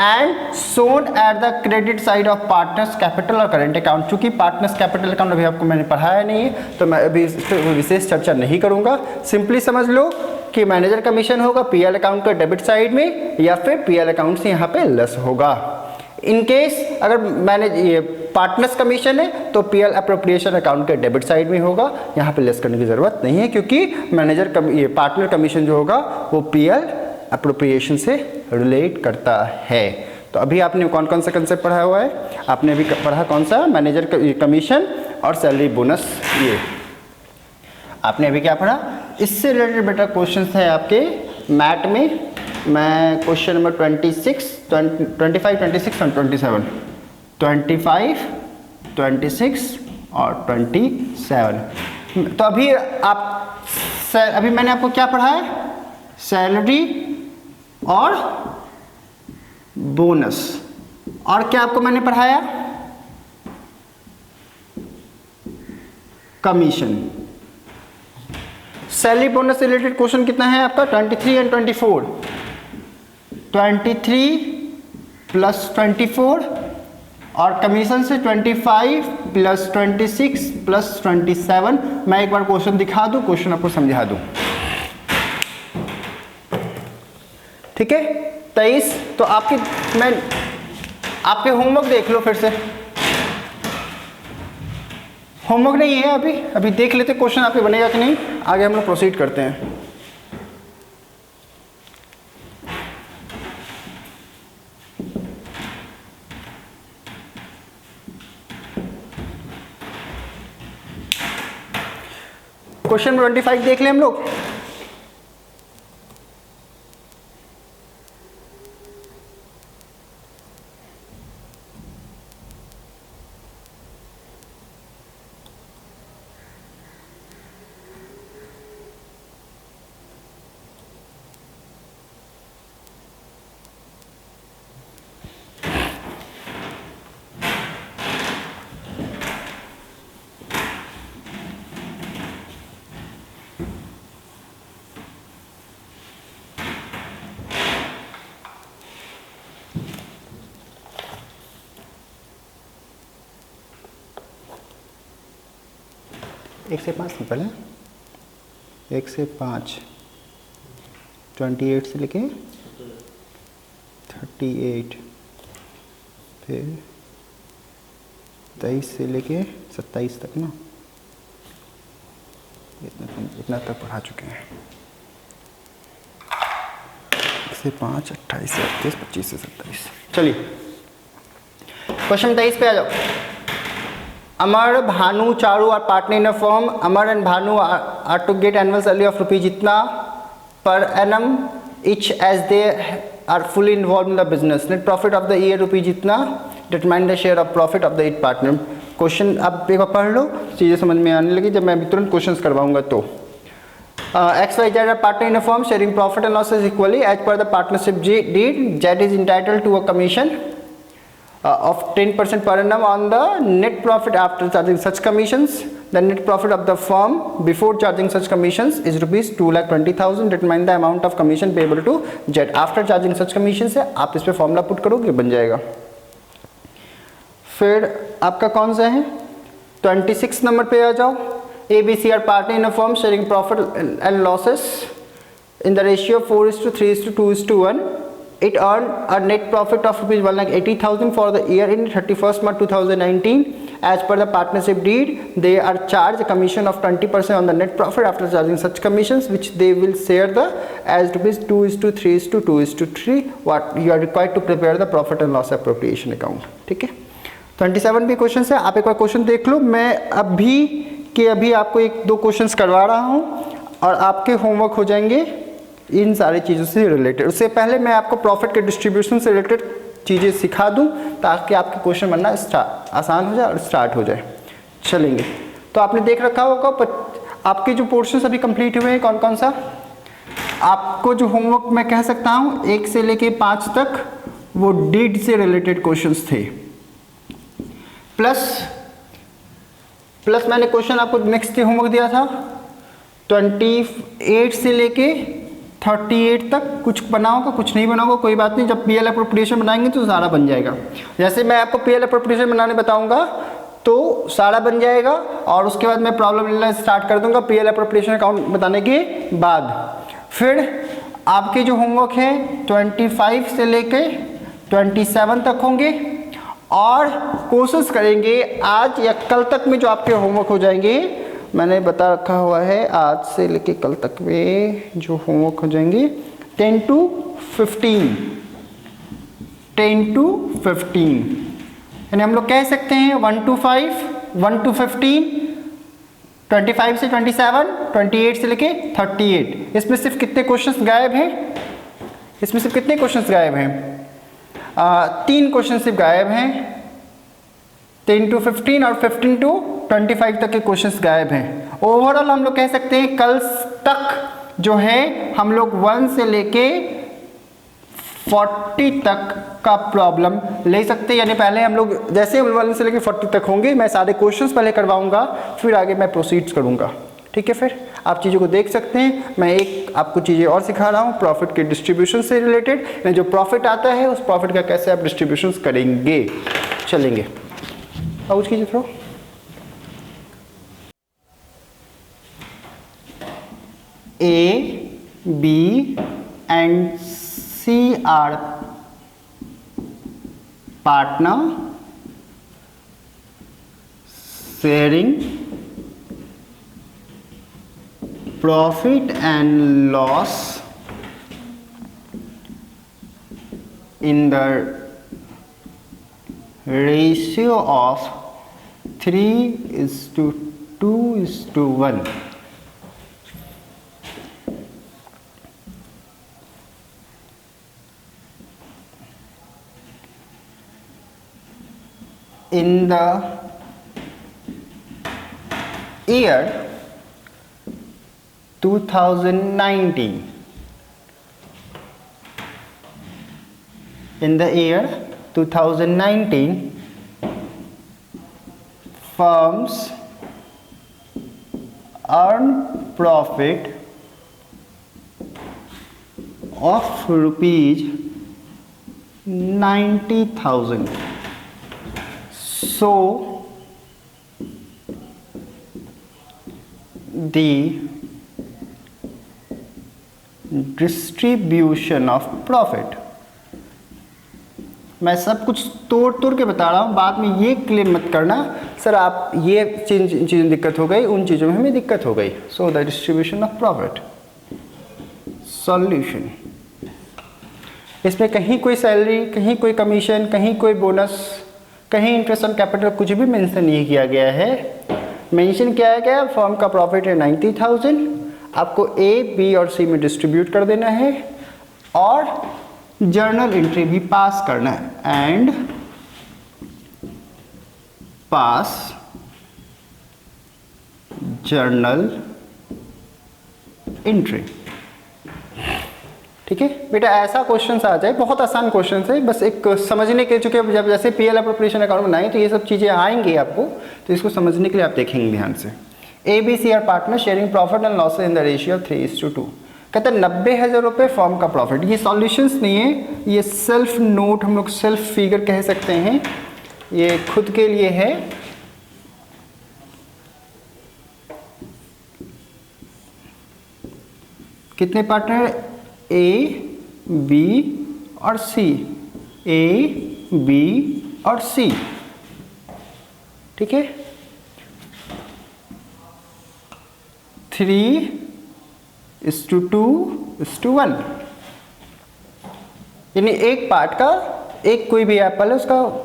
and shown at the credit side of partners capital और करेंट अकाउंट। चूंकि पार्टनर्स कैपिटल अकाउंट अभी आपको मैंने पढ़ाया नहीं है तो मैं अभी इस पर विशेष चर्चा नहीं करूंगा। सिंपली समझ लो कि मैनेजर कमीशन होगा पीएल अकाउंट का डेबिट साइड में, या फिर पीएल अकाउंट से यहाँ पे लेस होगा। इन केस अगर ये पार्टनर्स कमीशन है तो पीएल अप्रोप्रिएशन अकाउंट के डेबिट साइड में होगा, यहाँ पे लेस करने की ज़रूरत नहीं है, क्योंकि ये पार्टनर कमीशन जो होगा वो पीएल अप्रोप्रिएशन से रिलेट करता है। तो अभी आपने कौन कौन सा कंसेप्ट पढ़ा हुआ है, आपने अभी पढ़ा कौन सा, मैनेजर कमीशन और सैलरी बोनस। ये आपने अभी क्या पढ़ा, इससे रिलेटेड बेटा क्वेश्चन है आपके मैट में। मैं क्वेश्चन नंबर 25, 26 और 27, 25, 26 और 27। तो अभी मैंने आपको क्या पढ़ा है, सैलरी और बोनस। और क्या आपको मैंने पढ़ाया? Commission. Salary bonus related question कितना है आपका? 23 एंड 24। 23 प्लस 24 और कमीशन से 25 प्लस 26 प्लस 27। मैं एक बार क्वेश्चन दिखा दूं, क्वेश्चन आपको समझा दूं, ठीक है? 23। तो आपके होमवर्क देख लो फिर से। होमवर्क नहीं है अभी देख लेते क्वेश्चन आपके बनेगा कि नहीं, आगे हम लोग प्रोसीड करते हैं। क्वेश्चन 25 देख लें हम लोग। एक से 5 सिंपल है, 1 से 5, 28 से लेके 38, फिर 23 से लेके 27 तक ना, इतना तक पढ़ा चुके हैं। 1 से 5, 28 से 38, 25 से 27। चलिए क्वेश्चन 23 पे आ जाओ। Amar, Bhanu, Charu are partner in a firm. Amar and Bhanu are to get annual salary of rupees jitna per annum each as they are fully involved in the business. Net profit of the year rupees jitna, determine the share of profit of the each partner. Question आप एक बार पढ़ लो, चीज़ें समझ में आने लगी जब मैं अभी तुरंत क्वेश्चंस करवाऊंगा। तो XYZ are partner in a firm sharing profit and losses equally as per the partnership deed. Z is entitled to a commission of 10% per annum on the net profit after charging such commissions. The net profit of the firm before charging such commissions is rupees 2,20,000. Determine the amount of commission payable to Z after charging such commissions है। आप इस पे formula put करोगे बन जाएगा। फिर आपका कौन सा है? 26 नंबर पे आ जाओ। ABC are partner in a firm sharing profit and losses in the ratio 4:3:2:1. It earned a net profit of rupees 1,80,000 for the year ending 31st March 2019. As per the partnership deed, they are charged a commission of 20% on the net profit after charging such commissions, which they will share the as rupees 2:3:2:3. What you are required to prepare the profit and loss appropriation account. ठीक है, 27 भी question है। आप एक बार question देख लो। मैं अभी आपको 1-2 क्वेश्चंस करवा रहा हूँ और आपके होमवर्क हो जाएंगे इन सारी चीज़ों से रिलेटेड। उससे पहले मैं आपको प्रॉफिट के डिस्ट्रीब्यूशन से रिलेटेड चीज़ें सिखा दूं ताकि आपके क्वेश्चन बनना आसान हो जाए और स्टार्ट हो जाए। चलेंगे तो आपने देख रखा होगा आपके जो पोर्शंस अभी कंप्लीट हुए हैं कौन कौन सा। आपको जो होमवर्क मैं कह सकता हूँ 1 से लेके 5 तक वो डीड से रिलेटेड क्वेश्चंस थे। प्लस मैंने क्वेश्चन आपको नेक्स्ट डे होमवर्क दिया था 28 से लेके 38 तक। कुछ बनाओगे कुछ नहीं बनाओगे कोई बात नहीं, जब पीएल अप्रोप्रिएशन बनाएंगे तो सारा बन जाएगा। जैसे मैं आपको पीएल अप्रोप्रिएशन बनाने बताऊंगा तो सारा बन जाएगा और उसके बाद मैं प्रॉब्लम लेना स्टार्ट कर दूंगा पीएल अप्रोप्रिएशन अकाउंट बताने के बाद। फिर आपके जो होमवर्क है 25 से लेके 27 तक होंगे और कोशिश करेंगे आज या कल तक में जो आपके होमवर्क हो जाएंगे, मैंने बता रखा हुआ है आज से लेके कल तक में जो होमवर्क हो जाएंगे 10 to 15 यानी हम लोग कह सकते हैं 1 to 5, 1 to 15, 25 से 27, 28 से लेके 38। इसमें सिर्फ कितने क्वेश्चंस गायब हैं? 3 क्वेश्चन सिर्फ गायब हैं। 10 to 15 और 15 to 25 तक के क्वेश्चंस गायब हैं। ओवरऑल हम लोग कह सकते हैं कल तक जो है हम लोग 1 से लेके 40 तक का प्रॉब्लम ले सकते हैं। यानी पहले हम लोग जैसे 1 से लेकर 40 तक होंगे, मैं सारे क्वेश्चंस पहले करवाऊंगा, फिर आगे मैं प्रोसीड्स करूंगा। ठीक है, फिर आप चीज़ों को देख सकते हैं। मैं एक आपको चीज़ें और सिखा रहा हूँ प्रॉफिट के डिस्ट्रीब्यूशन से रिलेटेड। जो प्रॉफिट आता है उस प्रॉफिट का कैसे आप डिस्ट्रीब्यूशन करेंगे, चलेंगे। अब उसकी throw A, B and C are partner sharing profit and loss in the ratio of 3:2:1. In the year 2019, in the year 2019, firms earn profit of rupees 90,000. So the distribution of profit, मैं सब कुछ तोड़ तोड़ के बता रहा हूँ, बाद में ये क्लेम मत करना सर आप ये चीज़ें दिक्कत हो गई, उन चीज़ों में हमें दिक्कत हो गई। So the distribution of profit solution, इसमें कहीं कोई सैलरी, कहीं कोई कमीशन, कहीं कोई बोनस, कहीं इंटरेस्ट ऑन कैपिटल कुछ भी मेंशन नहीं किया गया है। मेंशन किया गया फर्म का प्रॉफिट है 90,000, आपको ए, बी और सी में डिस्ट्रीब्यूट कर देना है और जर्नल एंट्री भी पास करना है एंड पास जर्नल एंट्री। ठीक है बेटा, ऐसा क्वेश्चन आ जाए, बहुत आसान क्वेश्चन है, बस एक समझने के, चूंकि जब जैसे पीएल अप्रोप्रिएशन अकाउंट बनाएंगे तो ये सब चीज़ें आएंगी आपको, तो इसको समझने के लिए आप देखेंगे ध्यान से। A, B, C are partner sharing profit and loss in the ratio 3:2। कहते हैं 90,000 रुपये फर्म का प्रॉफिट। ये सॉल्यूशंस नहीं है, ये सेल्फ नोट, हम लोग सेल्फ फिगर कह सकते हैं, ये खुद के लिए है। कितने पार्टनर? ए, बी और सी, ए, बी और सी। ठीक है, 3:2:1, यानी एक पार्ट का, एक कोई भी एप्पल है उसका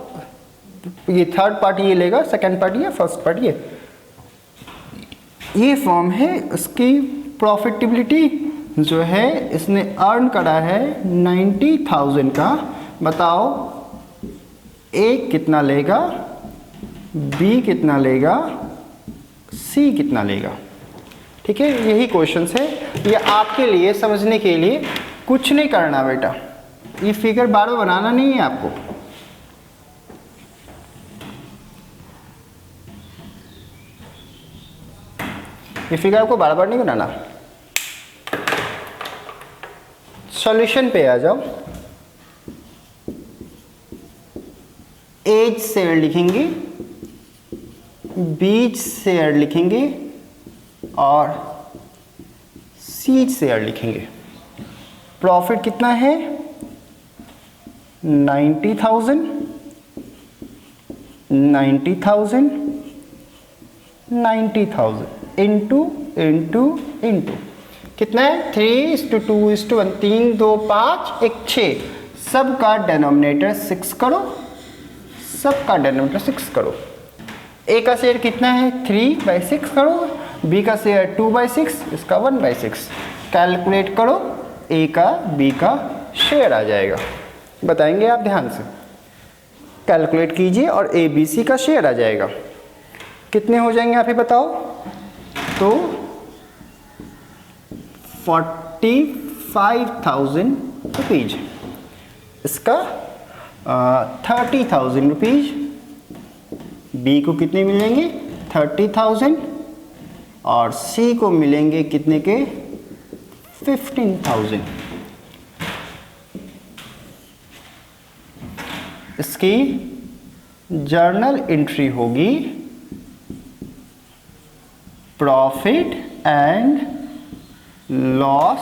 ये थर्ड पार्ट ये लेगा, सेकंड पार्ट ये, फर्स्ट पार्ट ये फॉर्म है। उसकी प्रॉफिटेबिलिटी जो है इसने अर्न करा है 90,000 का। बताओ ए कितना लेगा, बी कितना लेगा, सी कितना लेगा। ठीक है, यही क्वेश्चन है, ये आपके लिए समझने के लिए, कुछ नहीं करना बेटा, ये फिगर बार बार बनाना नहीं है आपको। ये फिगर आपको बार बार नहीं बनाना। सॉल्यूशन पे आ जाओ। एज शेयर लिखेंगे, बीच शेयर लिखेंगे और सीड शेयर लिखेंगे। प्रॉफिट कितना है? 90,000 इंटू कितना है? 3:2:1, 3, 2, 5, 1, 6। सबका डेनोमिनेटर 6 करो, सबका डेनोमिनेटर 6 करो। ए का शेयर कितना है? 3/6 करो। बी का शेयर 2/6, इसका 1/6। कैलकुलेट करो, ए का बी का शेयर आ जाएगा। बताएंगे आप ध्यान से, कैलकुलेट कीजिए और ए बी सी का शेयर आ जाएगा। कितने हो जाएंगे आप ही बताओ? तो 45,000 रुपीज। इसका 30,000 रुपीज, बी को कितने मिलेंगे 30,000 और सी को मिलेंगे कितने के 15,000। इसकी जर्नल एंट्री होगी profit and loss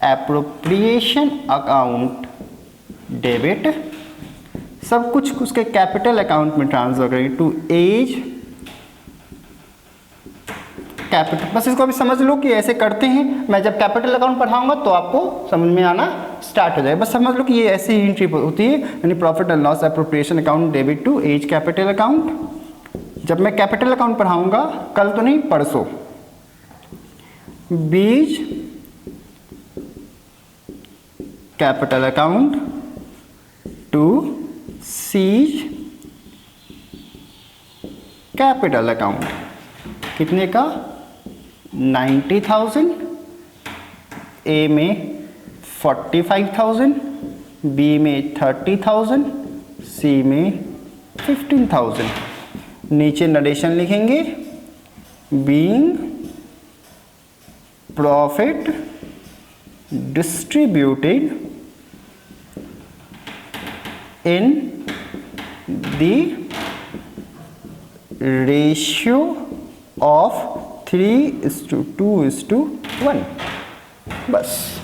appropriation account debit, सब कुछ उसके कैपिटल अकाउंट में ट्रांसफर करेंगे टू एज कैपिटल। बस इसको अभी समझ लो कि ऐसे करते हैं। मैं जब कैपिटल अकाउंट पढ़ाऊंगा तो आपको समझ में आना स्टार्ट हो जाएगा। बस समझ लो कि ये ऐसी ही एंट्री होती है, यानी profit and loss appropriation account debit to A's capital account. जब मैं कैपिटल अकाउंट पढ़ाऊंगा, कल तो नहीं परसों, B's capital account to C's capital account, कितने का 90,000, ए में 45,000, बी में 30,000, सी में 15,000। नीचे नरेशन लिखेंगे being profit distributed in the ratio of 3:2:1। बस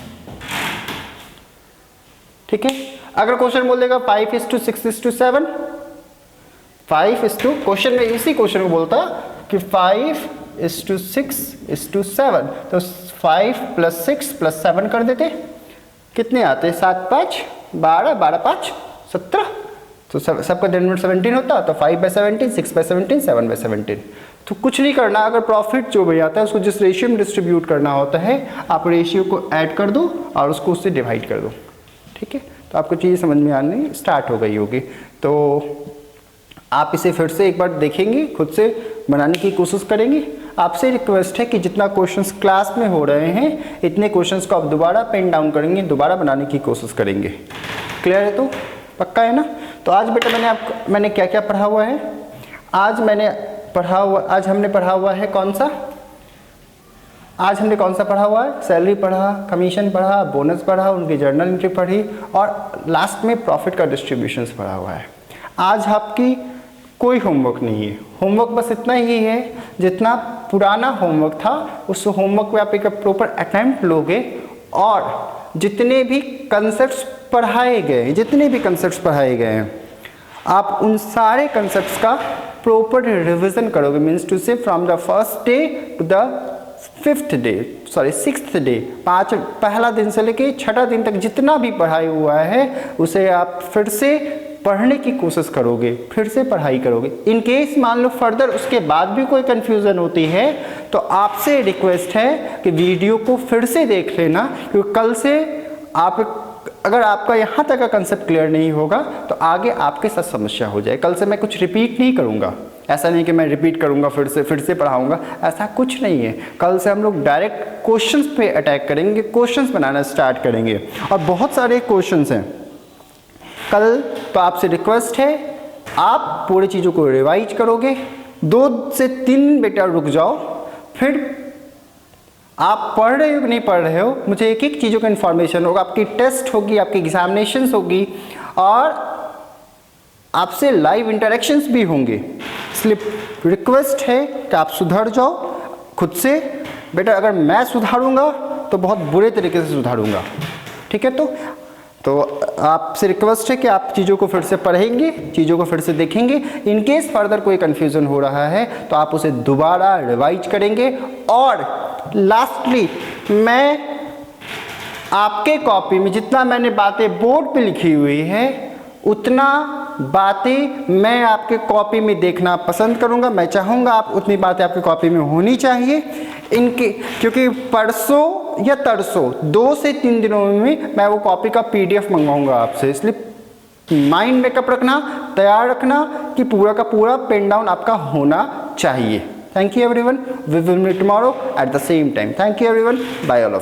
ठीक है। अगर क्वेश्चन बोल देगा 5:6:7, 5:, क्वेश्चन में इसी क्वेश्चन को बोलता कि 5:6:7, तो 5 + 6 + 7 कर देते, कितने आते 7 × 5 = 12, 12 × 5 = 17, तो सबका डिनोमिनेटर 17 होता, तो 5/17, 6/17, 7/17। तो कुछ नहीं करना, अगर प्रॉफिट जो भी आता है उसको जिस रेशियो में डिस्ट्रीब्यूट करना होता है, आप रेशियो को ऐड कर दो और उसको उससे डिवाइड कर दो। ठीक है, तो आपको चीज़ समझ में आनी स्टार्ट हो गई होगी। तो आप इसे फिर से एक बार देखेंगे, खुद से बनाने की कोशिश करेंगे। आपसे रिक्वेस्ट है कि जितना क्वेश्चंस क्लास में हो रहे हैं, इतने क्वेश्चंस को आप दोबारा पेन डाउन करेंगे, दोबारा बनाने की कोशिश करेंगे। क्लियर है? तो पक्का है ना? तो आज बेटा मैंने क्या क्या पढ़ा हुआ है? आज हमने पढ़ा हुआ है कौन सा? आज हमने कौन सा पढ़ा हुआ है? सैलरी पढ़ा, कमीशन पढ़ा, बोनस पढ़ा, उनकी जर्नल एंट्री पढ़ी और लास्ट में प्रॉफिट का डिस्ट्रीब्यूशन पढ़ा हुआ है। आज आपकी कोई होमवर्क नहीं है, होमवर्क बस इतना ही है जितना पुराना होमवर्क था, उस होमवर्क में आप एक प्रॉपर अटेम्प्ट लोगे और जितने भी कंसेप्ट्स पढ़ाए गए हैं, आप उन सारे कंसेप्ट्स का प्रॉपर रिवीजन करोगे। Means to say from the first day to the 6th day, पहला दिन से लेके 6ठा दिन तक जितना भी पढ़ाई हुआ है उसे आप फिर से पढ़ने की कोशिश करोगे, फिर से पढ़ाई करोगे। इन केस मान लो फर्दर उसके बाद भी कोई कन्फ्यूज़न होती है तो आपसे रिक्वेस्ट है कि वीडियो को फिर से देख लेना, क्योंकि कल से अगर आपका यहाँ तक का कंसेप्ट क्लियर नहीं होगा तो आगे आपके साथ समस्या हो जाए। कल से मैं कुछ रिपीट नहीं करूँगा, ऐसा नहीं कि मैं रिपीट करूँगा फिर से पढ़ाऊँगा, ऐसा कुछ नहीं है। कल से हम लोग डायरेक्ट क्वेश्चंस पे अटैक करेंगे, क्वेश्चंस बनाना स्टार्ट करेंगे और बहुत सारे क्वेश्चंस हैं कल। तो आपसे रिक्वेस्ट है आप पूरी चीज़ों को रिवाइज करोगे। 2 से 3 बेटा रुक जाओ, फिर आप पढ़ रहे हो कि नहीं पढ़ रहे हो, मुझे एक एक चीज़ों का इन्फॉर्मेशन होगा। आपकी टेस्ट होगी, आपकी एग्जामिनेशंस होगी और आपसे लाइव इंटरेक्शंस भी होंगे। इसलिए रिक्वेस्ट है कि आप सुधर जाओ खुद से। बेटा अगर मैं सुधारूंगा तो बहुत बुरे तरीके से सुधारूंगा, ठीक है? तो आपसे रिक्वेस्ट है कि आप चीज़ों को फिर से पढ़ेंगे, चीज़ों को फिर से देखेंगे। इन केस फर्दर कोई कन्फ्यूज़न हो रहा है तो आप उसे दोबारा रिवाइज करेंगे। और लास्टली मैं आपके कॉपी में जितना मैंने बातें बोर्ड पे लिखी हुई है उतना बातें मैं आपके कॉपी में देखना पसंद करूंगा। मैं चाहूँगा आप उतनी बातें आपकी कॉपी में होनी चाहिए क्योंकि परसों या तरसों 2 से 3 दिनों में मैं वो कॉपी का PDF मंगवाऊंगा आपसे। इसलिए माइंड मेकअप रखना, तैयार रखना कि पूरा का पूरा पेन डाउन आपका होना चाहिए। Thank you everyone, we will meet tomorrow at the same time. Thank you everyone, bye all of